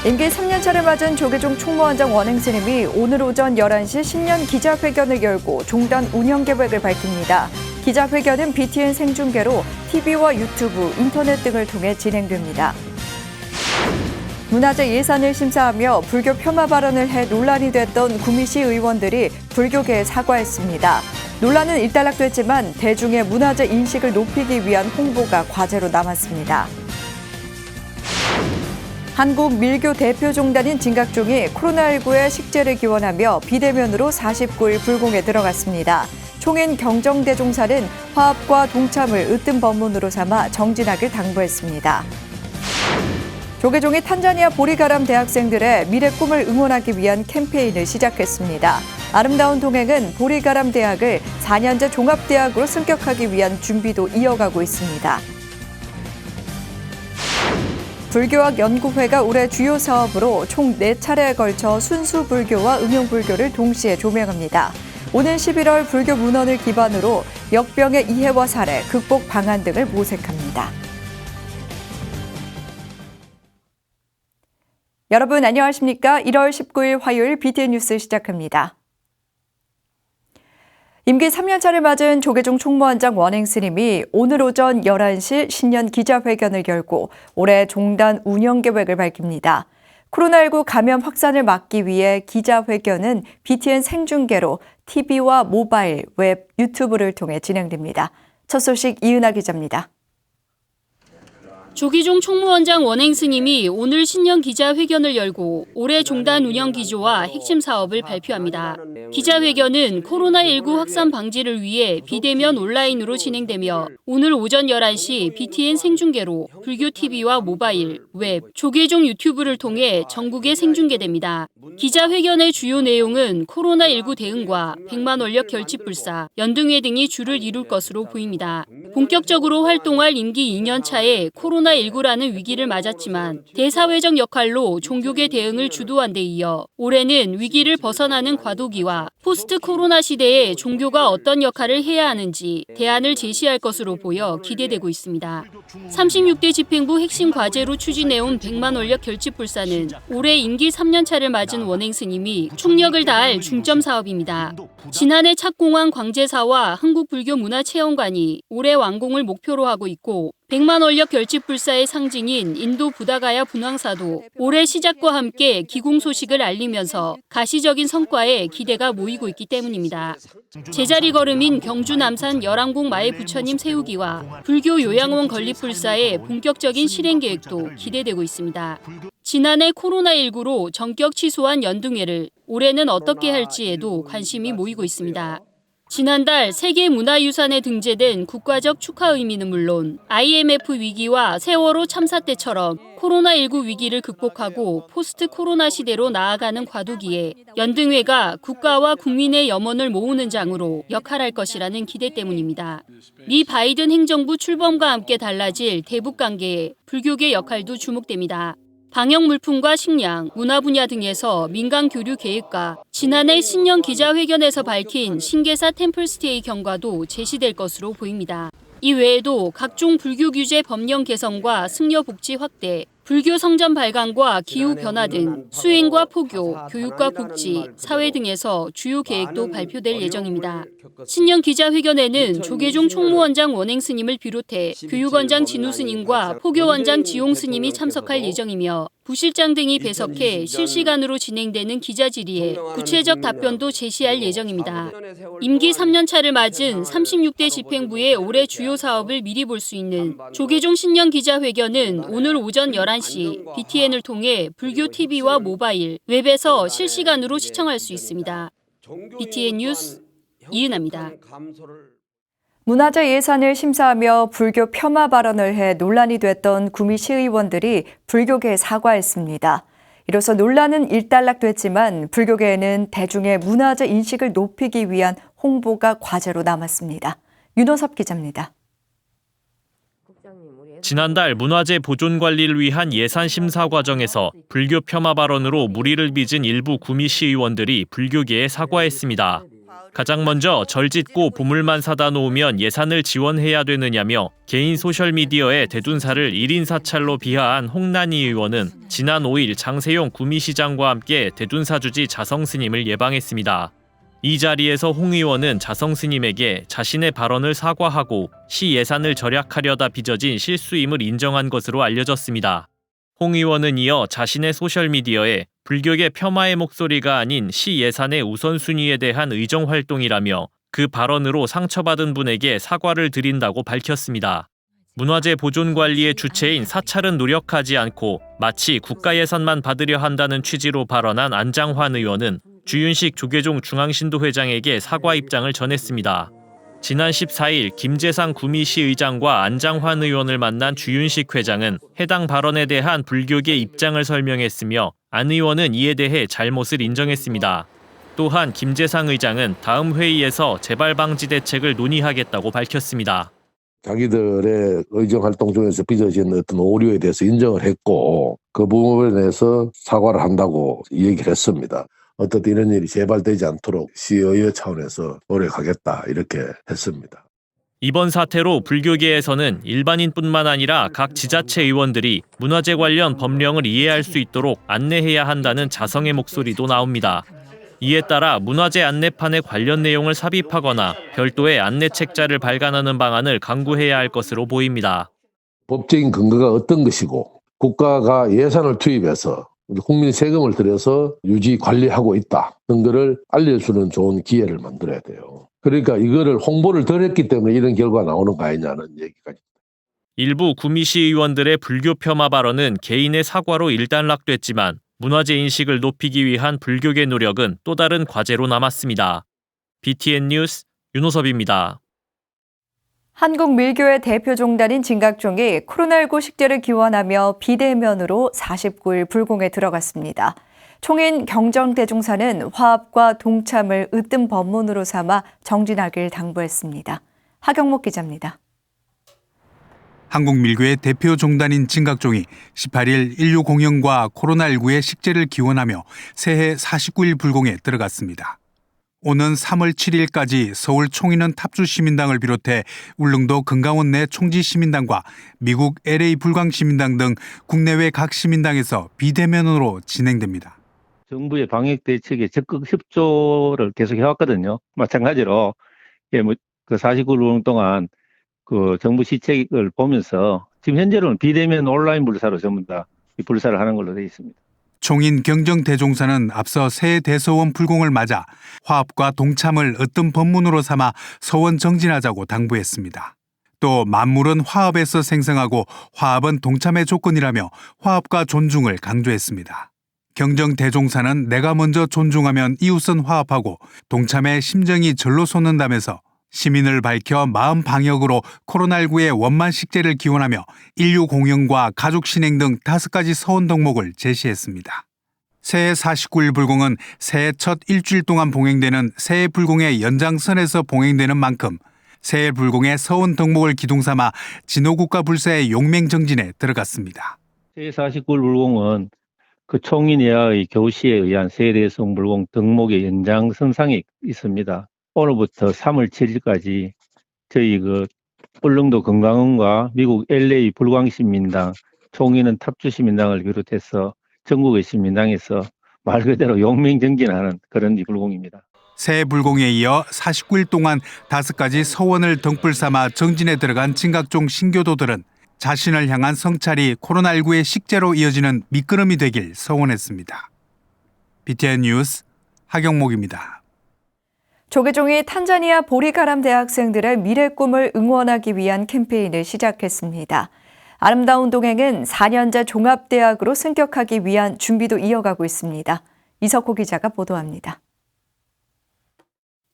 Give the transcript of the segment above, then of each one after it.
임기 3년차를 맞은 조계종 총무원장 원행 스님이 오늘 오전 11시 신년 기자회견을 열고 종단 운영 계획을 밝힙니다. 기자회견은 BTN 생중계로 TV와 유튜브, 인터넷 등을 통해 진행됩니다. 문화재 예산을 심사하며 불교 폄하 발언을 해 논란이 됐던 구미시 의원들이 불교계에 사과했습니다. 논란은 일단락됐지만 대중의 문화재 인식을 높이기 위한 홍보가 과제로 남았습니다. 한국밀교 대표종단인 진각종이 코로나19의 식재를 기원하며 비대면으로 49일 불공에 들어갔습니다. 총인 경정대종사는 화합과 동참을 으뜸 법문으로 삼아 정진하길 당부했습니다. 조계종이 탄자니아 보리가람 대학생들의 미래 꿈을 응원하기 위한 캠페인을 시작했습니다. 아름다운 동행은 보리가람 대학을 4년제 종합대학으로 승격하기 위한 준비도 이어가고 있습니다. 불교학 연구회가 올해 주요 사업으로 총 4차례에 걸쳐 순수 불교와 응용 불교를 동시에 조명합니다. 오는 11월 불교 문헌을 기반으로 역병의 이해와 사례, 극복 방안 등을 모색합니다. 여러분 안녕하십니까? 1월 19일 화요일 BTN 뉴스 시작합니다. 임기 3년차를 맞은 조계종 총무원장 원행 스님이 오늘 오전 11시 신년 기자회견을 열고 올해 종단 운영 계획을 밝힙니다. 코로나19 감염 확산을 막기 위해 기자회견은 BTN 생중계로 TV와 모바일, 웹, 유튜브를 통해 진행됩니다. 첫 소식 이은하 기자입니다. 조계종 총무원장 원행 스님이 오늘 신년 기자회견을 열고 올해 종단 운영 기조와 핵심 사업을 발표합니다. 기자회견은 코로나19 확산 방지를 위해 비대면 온라인으로 진행되며 오늘 오전 11시 BTN 생중계로 불교 TV와 모바일, 웹, 조계종 유튜브를 통해 전국에 생중계됩니다. 기자회견의 주요 내용은 코로나19 대응과 100만 원력 결집불사, 연등회 등이 주를 이룰 것으로 보입니다. 본격적으로 활동할 임기 2년 차에 코로나19라는 위기를 맞았지만 대사회적 역할로 종교계 대응을 주도한 데 이어 올해는 위기를 벗어나는 과도기와 포스트 코로나 시대에 종교가 어떤 역할을 해야 하는지 대안을 제시할 것으로 보여 기대되고 있습니다. 36대 집행부 핵심 과제로 추진해온 100만 원력 결집불사는 올해 임기 3년 차를 맞은 원행 스님이 총력을 다할 중점 사업입니다. 지난해 착공한 광제사와 한국불교문화체험관이 올해 완공을 목표로 하고 있고 100만 원력 결집불사의 상징인 인도 부다가야 분황사도 올해 시작과 함께 기공 소식을 알리면서 가시적인 성과에 기대가 모이고 있기 때문입니다. 제자리 걸음인 경주 남산 열왕궁 마의 부처님 세우기와 불교 요양원 건립불사의 본격적인 실행 계획도 기대되고 있습니다. 지난해 코로나19로 전격 취소한 연등회를 올해는 어떻게 할지에도 관심이 모이고 있습니다. 지난달 세계문화유산에 등재된 국가적 축하 의미는 물론 IMF 위기와 세월호 참사 때처럼 코로나19 위기를 극복하고 포스트 코로나 시대로 나아가는 과도기에 연등회가 국가와 국민의 염원을 모으는 장으로 역할할 것이라는 기대 때문입니다. 미 바이든 행정부 출범과 함께 달라질 대북 관계에 불교계 역할도 주목됩니다. 방역 물품과 식량, 문화 분야 등에서 민간 교류 계획과 지난해 신년 기자회견에서 밝힌 신계사 템플스테이 경과도 제시될 것으로 보입니다. 이 외에도 각종 불교 규제 법령 개선과 승려 복지 확대, 불교 성전 발광과 기후 변화 등 수행과 포교, 교육과 복지, 사회 등에서 주요 계획도 발표될 예정입니다. 신년 기자회견에는 조계종 총무원장 원행 스님을 비롯해 교육원장 진우 스님과 포교원장 지용 스님이 참석할 예정이며 부실장 등이 배석해 실시간으로 진행되는 기자 질의에 구체적 답변도 제시할 예정입니다. 임기 3년 차를 맞은 36대 집행부의 올해 주요 사업을 미리 볼 수 있는 조계종 신년 기자회견은 오늘 오전 11시 BTN을 통해 불교 TV와 모바일, 웹에서 실시간으로 시청할 수 있습니다. BTN 뉴스 이은하입니다. 문화재 예산을 심사하며 불교 폄하 발언을 해 논란이 됐던 구미시 의원들이 불교계에 사과했습니다. 이로써 논란은 일단락됐지만 불교계에는 대중의 문화재 인식을 높이기 위한 홍보가 과제로 남았습니다. 윤호섭 기자입니다. 지난달 문화재 보존 관리를 위한 예산 심사 과정에서 불교 폄하 발언으로 물의를 빚은 일부 구미시 의원들이 불교계에 사과했습니다. 가장 먼저 절 짓고 보물만 사다 놓으면 예산을 지원해야 되느냐며 개인 소셜미디어에 대둔사를 1인 사찰로 비하한 홍난희 의원은 지난 5일 장세용 구미시장과 함께 대둔사 주지 자성 스님을 예방했습니다. 이 자리에서 홍 의원은 자성 스님에게 자신의 발언을 사과하고 시 예산을 절약하려다 빚어진 실수임을 인정한 것으로 알려졌습니다. 홍 의원은 이어 자신의 소셜미디어에 불교계 폄하의 목소리가 아닌 시 예산의 우선순위에 대한 의정활동이라며 그 발언으로 상처받은 분에게 사과를 드린다고 밝혔습니다. 문화재 보존관리의 주체인 사찰은 노력하지 않고 마치 국가 예산만 받으려 한다는 취지로 발언한 안장환 의원은 주윤식 조계종 중앙신도회장에게 사과 입장을 전했습니다. 지난 14일 김재상 구미시 의장과 안장환 의원을 만난 주윤식 회장은 해당 발언에 대한 불교계 입장을 설명했으며 안 의원은 이에 대해 잘못을 인정했습니다. 또한 김재상 의장은 다음 회의에서 재발 방지 대책을 논의하겠다고 밝혔습니다. 자기들의 의정활동 중에서 빚어진 어떤 오류에 대해서 인정을 했고 그 부분에 대해서 사과를 한다고 얘기를 했습니다. 어떻든 이런 일이 재발되지 않도록 시의회 차원에서 노력하겠다 이렇게 했습니다. 이번 사태로 불교계에서는 일반인뿐만 아니라 각 지자체 의원들이 문화재 관련 법령을 이해할 수 있도록 안내해야 한다는 자성의 목소리도 나옵니다. 이에 따라 문화재 안내판에 관련 내용을 삽입하거나 별도의 안내 책자를 발간하는 방안을 강구해야 할 것으로 보입니다. 법적인 근거가 어떤 것이고 국가가 예산을 투입해서 국민 세금을 들여서 유지 관리하고 있다. 그런 거를 알려주는 좋은 기회를 만들어야 돼요. 그러니까 이거를 홍보를 덜 했기 때문에 이런 결과가 나오는 거 아니냐는 얘기까지. 일부 구미시 의원들의 불교 폄하 발언은 개인의 사과로 일단락됐지만 문화재 인식을 높이기 위한 불교계 노력은 또 다른 과제로 남았습니다. BTN 뉴스 윤호섭입니다. 한국 밀교의 대표 종단인 진각종이 코로나19 식재를 기원하며 비대면으로 49일 불공에 들어갔습니다. 총인 경정대종사는 화합과 동참을 으뜸 법문으로 삼아 정진하길 당부했습니다. 하경목 기자입니다. 한국 밀교의 대표 종단인 진각종이 18일 인류 공연과 코로나19의 식재를 기원하며 새해 49일 불공에 들어갔습니다. 오는 3월 7일까지 서울 총인원 탑주시민당을 비롯해 울릉도 금강원 내 총지시민당과 미국 LA 불광시민당 등 국내외 각 시민당에서 비대면으로 진행됩니다. 정부의 방역 대책에 적극 협조를 계속 해왔거든요. 마찬가지로 그 49일 동안 그 정부 시책을 보면서 지금 현재로는 비대면 온라인 불사로 전부 다 불사를 하는 걸로 되어 있습니다. 총인 경정대종사는 앞서 새해 대서원 불공을 맞아 화합과 동참을 으뜸 법문으로 삼아 서원 정진하자고 당부했습니다. 또 만물은 화합에서 생성하고 화합은 동참의 조건이라며 화합과 존중을 강조했습니다. 경정대종사는 내가 먼저 존중하면 이웃은 화합하고 동참의 심정이 절로 솟는다면서 시민을 밝혀 마음 방역으로 코로나19의 원만 식재를 기원하며 인류 공연과 가족 신행 등 5가지 서원 덕목을 제시했습니다. 새해 49일 불공은 새해 첫 일주일 동안 봉행되는 새해 불공의 연장선에서 봉행되는 만큼 새해 불공의 서원 덕목을 기둥 삼아 진호국가 불사의 용맹정진에 들어갔습니다. 새해 49일 불공은 그 총인 예하의 교시에 의한 새해 대성 불공 덕목의 연장선상에 있습니다. 오늘부터 3월 7일까지 저희 그 울릉도 금강원과 미국 LA 불광시민당, 총인은 탑주시민당을 비롯해서 전국의 시민당에서 말 그대로 용맹정진하는 그런 불공입니다. 새해 불공에 이어 49일 동안 5가지 서원을 덩불 삼아 정진에 들어간 진각종 신교도들은 자신을 향한 성찰이 코로나19의 식재로 이어지는 밑거름이 되길 서원했습니다. BTN 뉴스 하경목입니다. 조계종이 탄자니아 보리가람 대학생들의 미래 꿈을 응원하기 위한 캠페인을 시작했습니다. 아름다운 동행은 4년제 종합대학으로 승격하기 위한 준비도 이어가고 있습니다. 이석호 기자가 보도합니다.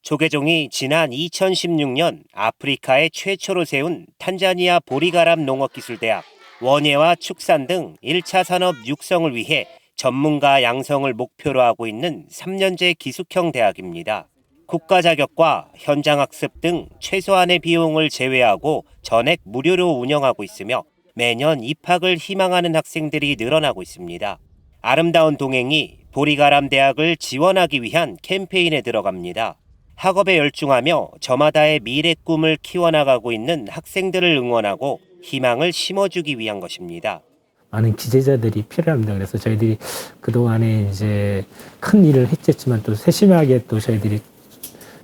조계종이 지난 2016년 아프리카에 최초로 세운 탄자니아 보리가람 농업기술대학, 원예와 축산 등 1차 산업 육성을 위해 전문가 양성을 목표로 하고 있는 3년제 기숙형 대학입니다. 국가 자격과 현장 학습 등 최소한의 비용을 제외하고 전액 무료로 운영하고 있으며 매년 입학을 희망하는 학생들이 늘어나고 있습니다. 아름다운 동행이 보리가람 대학을 지원하기 위한 캠페인에 들어갑니다. 학업에 열중하며 저마다의 미래 꿈을 키워나가고 있는 학생들을 응원하고 희망을 심어주기 위한 것입니다. 많은 기재자들이 필요합니다. 그래서 저희들이 그동안에 이제 큰 일을 했었지만 또 세심하게 또 저희들이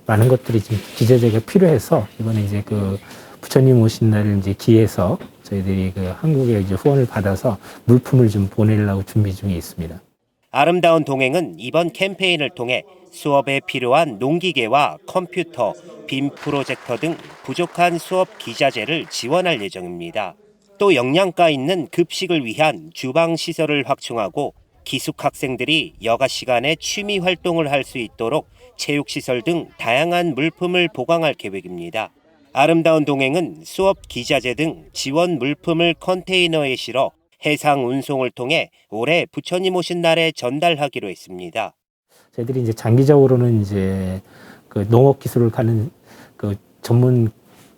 많은 것들이 지금 기재자가 필요해서 이번에 이제 그 부처님 오신 날을 이제 기해서 저희들이 그 한국에 이제 후원을 받아서 물품을 좀 보내려고 준비 중에 있습니다. 아름다운 동행은 이번 캠페인을 통해 수업에 필요한 농기계와 컴퓨터, 빔 프로젝터 등 부족한 수업 기자재를 지원할 예정입니다. 또 영양가 있는 급식을 위한 주방 시설을 확충하고 기숙 학생들이 여가 시간에 취미 활동을 할 수 있도록 체육시설 등 다양한 물품을 보강할 계획입니다. 아름다운 동행은 수업 기자재 등 지원 물품을 컨테이너에 실어 해상 운송을 통해 올해 부처님 오신 날에 전달하기로 했습니다. 저희들이 이제 장기적으로는 이제 그 농업 기술을 가는 그 전문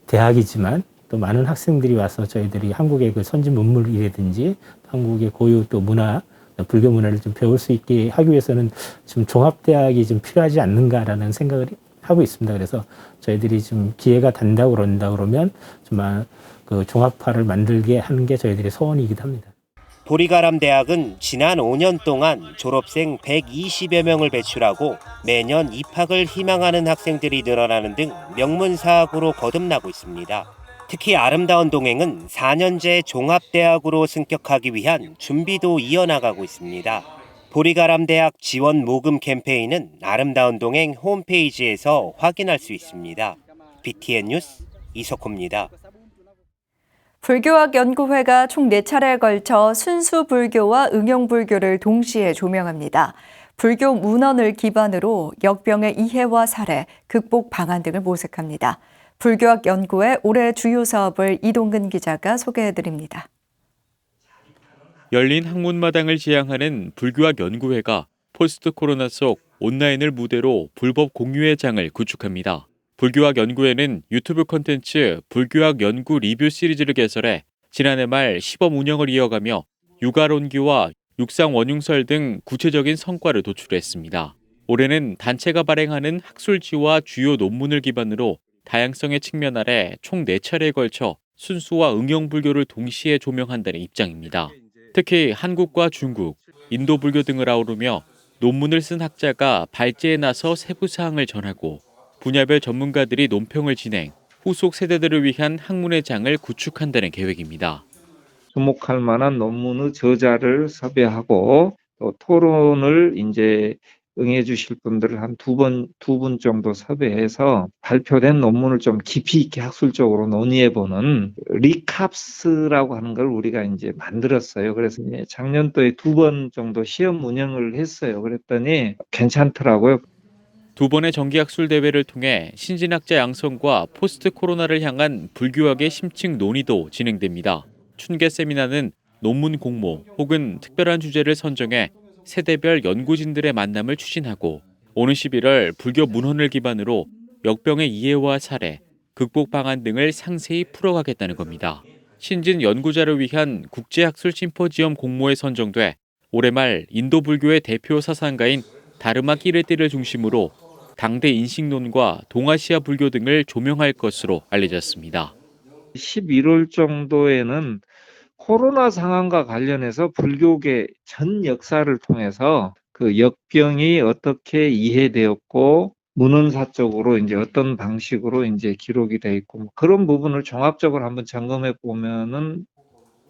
대학이지만 또 많은 학생들이 와서 저희들이 한국의 그 선진 문물이라든지 한국의 고유 또 문화, 불교 문화를 좀 배울 수 있게 하기 위해서는 좀 종합대학이 좀 필요하지 않는가라는 생각을 하고 있습니다. 그래서 저희들이 좀 기회가 된다고 그러면 좀 그 종합화를 만들게 하는 게 저희들의 소원이기도 합니다. 보리가람 대학은 지난 5년 동안 졸업생 120여 명을 배출하고 매년 입학을 희망하는 학생들이 늘어나는 등 명문사학으로 거듭나고 있습니다. 특히 아름다운 동행은 4년제 종합대학으로 승격하기 위한 준비도 이어나가고 있습니다. 보리가람 대학 지원 모금 캠페인은 아름다운 동행 홈페이지에서 확인할 수 있습니다. BTN 뉴스 이석호입니다. 불교학연구회가 총 4차례에 걸쳐 순수불교와 응용불교를 동시에 조명합니다. 불교 문헌을 기반으로 역병의 이해와 사례, 극복 방안 등을 모색합니다. 불교학연구회 올해 주요 사업을 이동근 기자가 소개해드립니다. 열린 학문마당을 지향하는 불교학연구회가 포스트 코로나 속 온라인을 무대로 불법 공유의 장을 구축합니다. 불교학연구회는 유튜브 콘텐츠 불교학연구 리뷰 시리즈를 개설해 지난해 말 시범 운영을 이어가며 육아론기와 육상원융설 등 구체적인 성과를 도출했습니다. 올해는 단체가 발행하는 학술지와 주요 논문을 기반으로 다양성의 측면 아래 총 4차례에 걸쳐 순수와 응용불교를 동시에 조명한다는 입장입니다. 특히 한국과 중국, 인도 불교 등을 아우르며 논문을 쓴 학자가 발제에 나서 세부 사항을 전하고 분야별 전문가들이 논평을 진행, 후속 세대들을 위한 학문의 장을 구축한다는 계획입니다. 주목할 만한 논문의 저자를 섭외하고 또 토론을 이제 응해 주실 분들을 한 두 분 정도 섭외해서 발표된 논문을 좀 깊이 있게 학술적으로 논의해보는 리캅스라고 하는 걸 우리가 이제 만들었어요. 그래서 이제 작년도에 2번 정도 시험 운영을 했어요. 그랬더니 괜찮더라고요. 2번의 정기학술 대회를 통해 신진학자 양성과 포스트 코로나를 향한 불교학의 심층 논의도 진행됩니다. 춘계 세미나는 논문 공모 혹은 특별한 주제를 선정해 세대별 연구진들의 만남을 추진하고 오는 11월 불교 문헌을 기반으로 역병의 이해와 사례, 극복 방안 등을 상세히 풀어가겠다는 겁니다. 신진 연구자를 위한 국제학술 심포지엄 공모에 선정돼 올해 말 인도 불교의 대표 사상가인 다르마 끼르띠를 중심으로 당대 인식론과 동아시아 불교 등을 조명할 것으로 알려졌습니다. 11월 정도에는 코로나 상황과 관련해서 불교계 전 역사를 통해서 그 역병이 어떻게 이해되었고 문헌사적으로 이제 어떤 방식으로 이제 기록이 돼 있고 그런 부분을 종합적으로 한번 점검해 보면은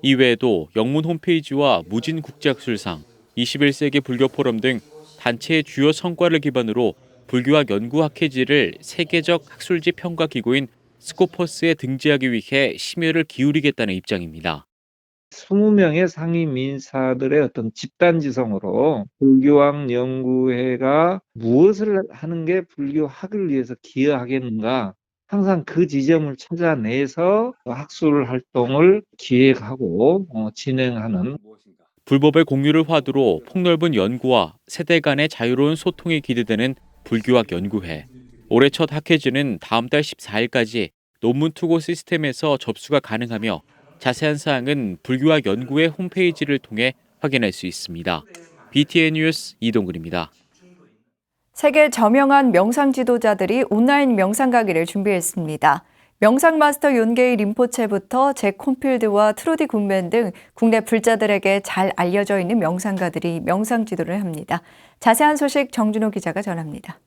이외에도 영문 홈페이지와 무진 국제학술상, 21세기 불교 포럼 등 단체의 주요 성과를 기반으로 불교학 연구 학회지를 세계적 학술지 평가 기구인 스코퍼스에 등재하기 위해 심혈을 기울이겠다는 입장입니다. 20명의 상위 민사들의 어떤 집단지성으로 불교학 연구회가 무엇을 하는 게 불교학을 위해서 기여하겠는가 항상 그 지점을 찾아내서 학술 활동을 기획하고 진행하는 불법의 공유를 화두로 폭넓은 연구와 세대 간의 자유로운 소통이 기대되는 불교학 연구회. 올해 첫 학회지는 다음 달 14일까지 논문 투고 시스템에서 접수가 가능하며 자세한 사항은 불교학 연구회 홈페이지를 통해 확인할 수 있습니다. BTN 뉴스 이동근입니다. 세계 저명한 명상 지도자들이 온라인 명상 강의를 준비했습니다. 명상 마스터 윤게이 림포체부터 잭 콘필드와 트루디 굿맨 등 국내 불자들에게 잘 알려져 있는 명상가들이 명상 지도를 합니다. 자세한 소식 정준호 기자가 전합니다.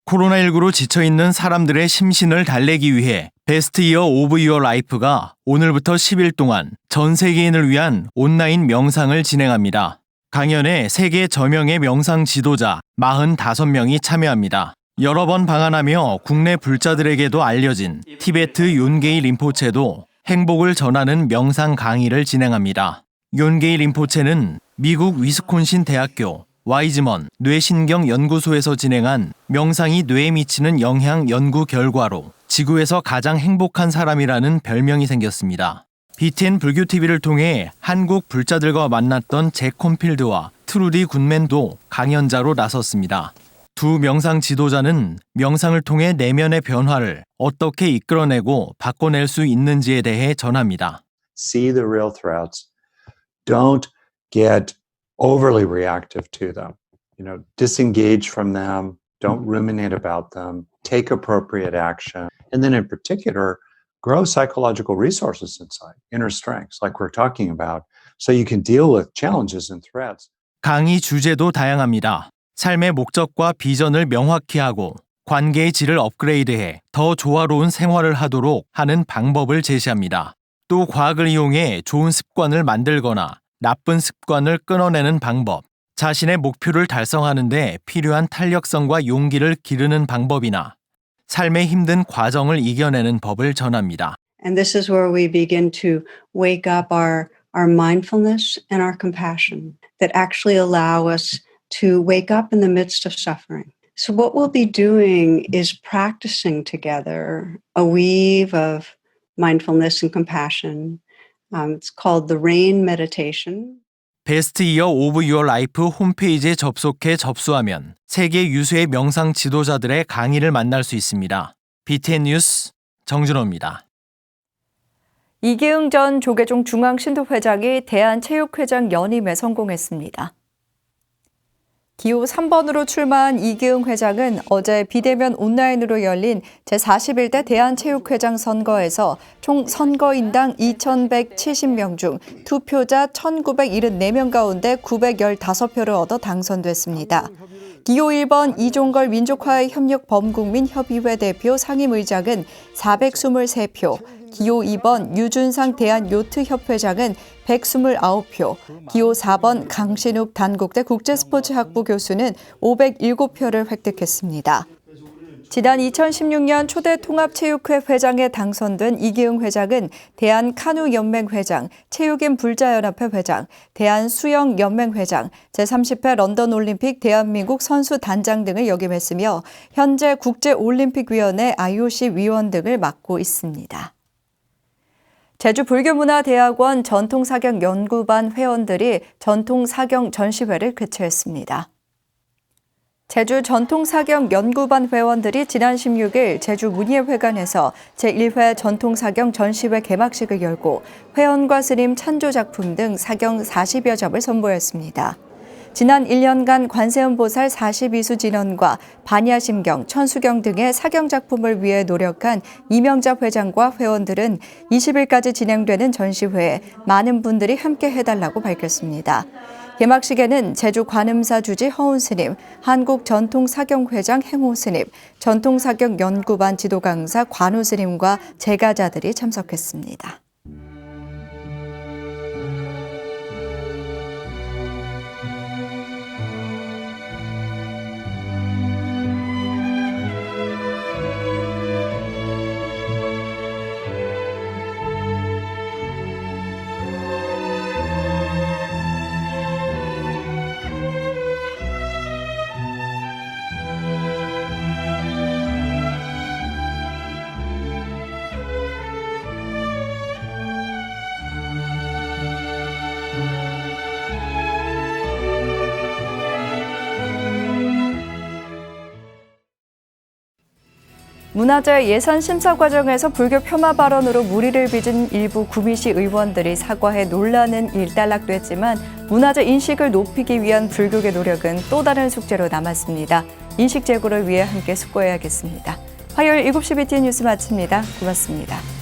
코로나19로 지쳐있는 사람들의 심신을 달래기 위해 베스트 이어 오브 유어 라이프가 오늘부터 10일 동안 전 세계인을 위한 온라인 명상을 진행합니다. 강연에 세계 저명의 명상 지도자 45명이 참여합니다. 여러 번 방한하며 국내 불자들에게도 알려진 티베트 윤게이 림포체도 행복을 전하는 명상 강의를 진행합니다. 윤게이 림포체는 미국 위스콘신 대학교 와이즈먼 뇌신경연구소에서 진행한 명상이 뇌에 미치는 영향 연구 결과로 지구에서 가장 행복한 사람이라는 별명이 생겼습니다. BTN 불교TV를 통해 한국 불자들과 만났던 잭 콘필드와 트루디 굿맨도 강연자로 나섰습니다. 두 명상 지도자는 명상을 통해 내면의 변화를 어떻게 이끌어내고 바꿔낼 수 있는지에 대해 전합니다. See the real threats. Don't get overly reactive to them. Disengage from them. Don't ruminate about them. Take appropriate action. And then in particular, grow psychological resources inside, inner strengths, like we're talking about, so you can deal with challenges and threats. 강의 주제도 다양합니다. 삶의 목적과 비전을 명확히 하고 관계의 질을 업그레이드해 더 조화로운 생활을 하도록 하는 방법을 제시합니다. 또 과학을 이용해 좋은 습관을 만들거나 나쁜 습관을 끊어내는 방법, 자신의 목표를 달성하는 데 필요한 탄력성과 용기를 기르는 방법이나 삶의 힘든 과정을 이겨내는 법을 전합니다. And this is where we begin to wake up our mindfulness and our compassion that actually allow us to wake up in the midst of suffering. So what we'll be doing is practicing together a weave of mindfulness and compassion. It's called the RAIN meditation. 베스트 이어 오브 유어 라이프 홈페이지에 접속해 접수하면 세계 유수의 명상 지도자들의 강의를 만날 수 있습니다. BTN 뉴스 정준호입니다. 이기흥 전 조계종 중앙신도회장이 대한체육회장 연임에 성공했습니다. 기호 3번으로 출마한 이기흥 회장은 어제 비대면 온라인으로 열린 제41대 대한체육회장 선거에서 총 선거인당 2,170명 중 투표자 1,974명 가운데 915표를 얻어 당선됐습니다. 기호 1번 이종걸 민족화의 협력 범국민협의회 대표 상임의장은 423표, 기호 2번 유준상 대한요트협회장은 129표, 기호 4번 강신욱 단국대 국제스포츠학부 교수는 507표를 획득했습니다. 지난 2016년 초대 통합체육회 회장에 당선된 이기흥 회장은 대한카누연맹 회장, 체육인 불자연합회 회장, 대한수영연맹 회장, 제30회 런던올림픽 대한민국 선수단장 등을 역임했으며 현재 국제올림픽위원회 IOC 위원 등을 맡고 있습니다. 제주불교문화대학원 전통사경연구반 회원들이 전통사경 전시회를 개최했습니다. 제주 전통사경연구반 회원들이 지난 16일 제주문예회관에서 제1회 전통사경 전시회 개막식을 열고 회원과 스님 찬조 작품 등 사경 40여 점을 선보였습니다. 지난 1년간 관세음보살 42수 진언과 반야심경, 천수경 등의 사경 작품을 위해 노력한 이명자 회장과 회원들은 20일까지 진행되는 전시회에 많은 분들이 함께 해달라고 밝혔습니다. 개막식에는 제주 관음사 주지 허운 스님, 한국전통사경회장 행호 스님, 전통사경연구반 지도 강사 관우 스님과 제가자들이 참석했습니다. 문화재 예산 심사 과정에서 불교 폄하 발언으로 물의를 빚은 일부 구미시 의원들이 사과해 논란은 일단락됐지만 문화재 인식을 높이기 위한 불교계 노력은 또 다른 숙제로 남았습니다. 인식 제고를 위해 함께 숙고해야겠습니다. 화요일 7시 BTN 뉴스 마칩니다. 고맙습니다.